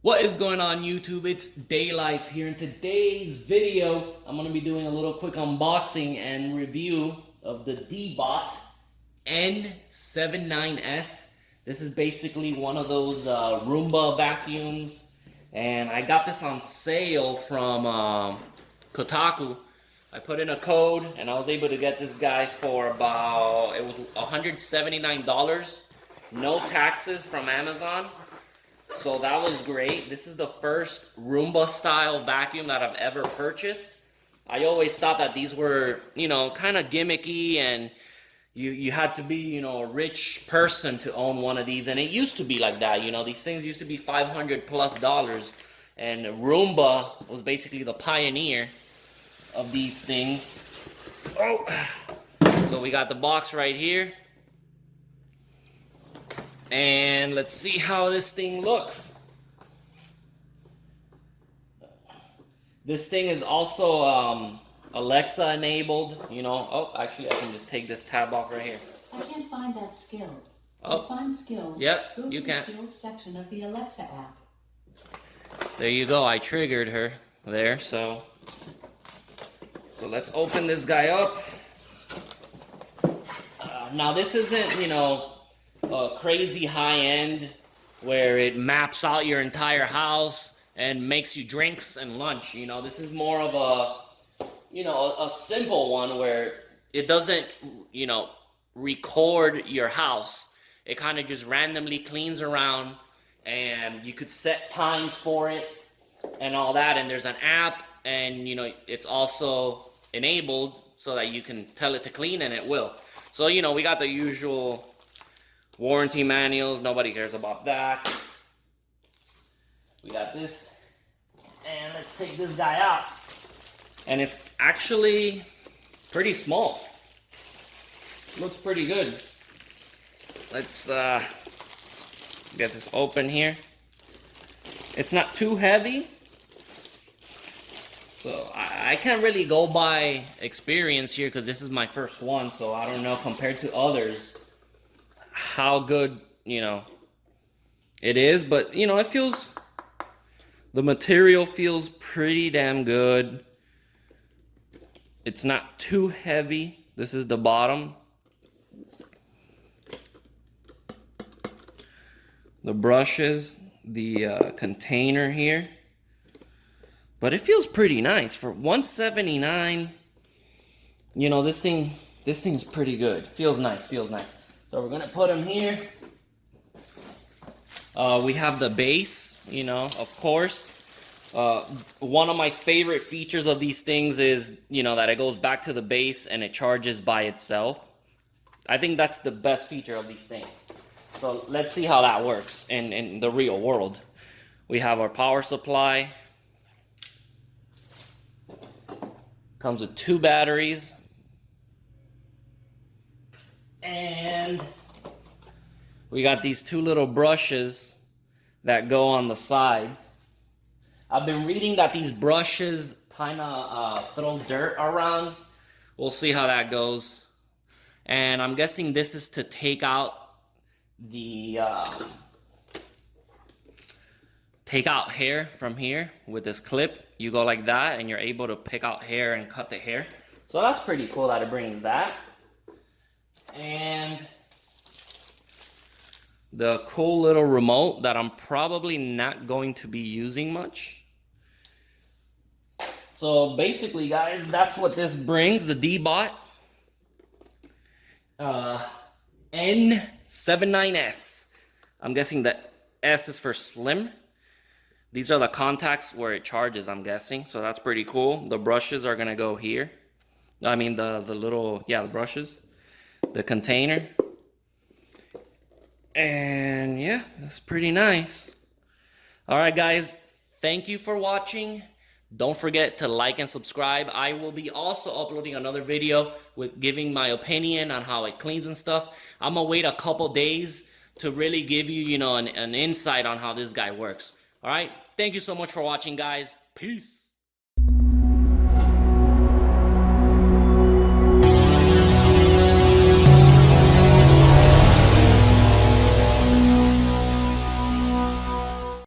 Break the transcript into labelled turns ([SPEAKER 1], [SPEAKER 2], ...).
[SPEAKER 1] What is going on YouTube? It's Day Life here. In today's video, I'm going to be doing a little quick unboxing and review of the DEEBOT N79S. This is basically one of those Roomba vacuums, and I got this on sale from Kotaku. I put in a code and I was able to get this guy for about, it was $179, no taxes from Amazon. So that was great. This is the first Roomba style vacuum that I've ever purchased. I always thought that these were, kind of gimmicky, and you had to be, a rich person to own one of these. And it used to be like that, these things used to be $500+. And Roomba was basically the pioneer of these things. Oh, so we got the box right here. And let's see how this thing looks. This thing is also Alexa enabled, Oh, actually I can just take this tab off right here.
[SPEAKER 2] I can't find that skill. To
[SPEAKER 1] Oh.
[SPEAKER 2] find skills,
[SPEAKER 1] Yep,
[SPEAKER 2] go to
[SPEAKER 1] you
[SPEAKER 2] the
[SPEAKER 1] can.
[SPEAKER 2] skills section of the Alexa app.
[SPEAKER 1] There you go, I triggered her there, so let's open this guy up. Now this isn't, crazy high-end where it maps out your entire house and makes you drinks and lunch. This is more of a simple one where it doesn't record your house. It kind of just randomly cleans around, and you could set times for it and all that. And there's an app, and it's also enabled so that you can tell it to clean, and it will. So we got the usual warranty manuals, nobody cares about that. We got this, and let's take this guy out. And it's actually pretty small. Looks pretty good. Let's get this open here. It's not too heavy, so I can't really go by experience here because this is my first one, so I don't know compared to others how good it is, but it feels, the material feels pretty damn good. It's not too heavy. This is the bottom. The brushes, the container here, but it feels pretty nice for $179. This thing's pretty good. Feels nice. So we're gonna put them here. We have the base, of course. One of my favorite features of these things is, that it goes back to the base and it charges by itself. I think that's the best feature of these things. So let's see how that works in the real world. We have our power supply. Comes with 2 batteries. And we got these 2 little brushes that go on the sides. I've been reading that these brushes kind of throw dirt around. We'll see how that goes. And I'm guessing this is to take out the hair from here with this clip. You go like that and you're able to pick out hair and cut the hair. So that's pretty cool that it brings that. And the cool little remote that I'm probably not going to be using much. So basically, guys, that's what this brings, the DEEBOT N79S. I'm guessing the S is for slim. These are the contacts where it charges, I'm guessing. So that's pretty cool. The brushes are gonna go here. I mean the little, the brushes. The container, and yeah, that's pretty nice. All right, guys, thank you for watching. Don't forget to like and subscribe. I will be also uploading another video with giving my opinion on how it cleans and stuff. I'm gonna wait a couple days to really give you, an insight on how this guy works. All right, thank you so much for watching, guys. Peace.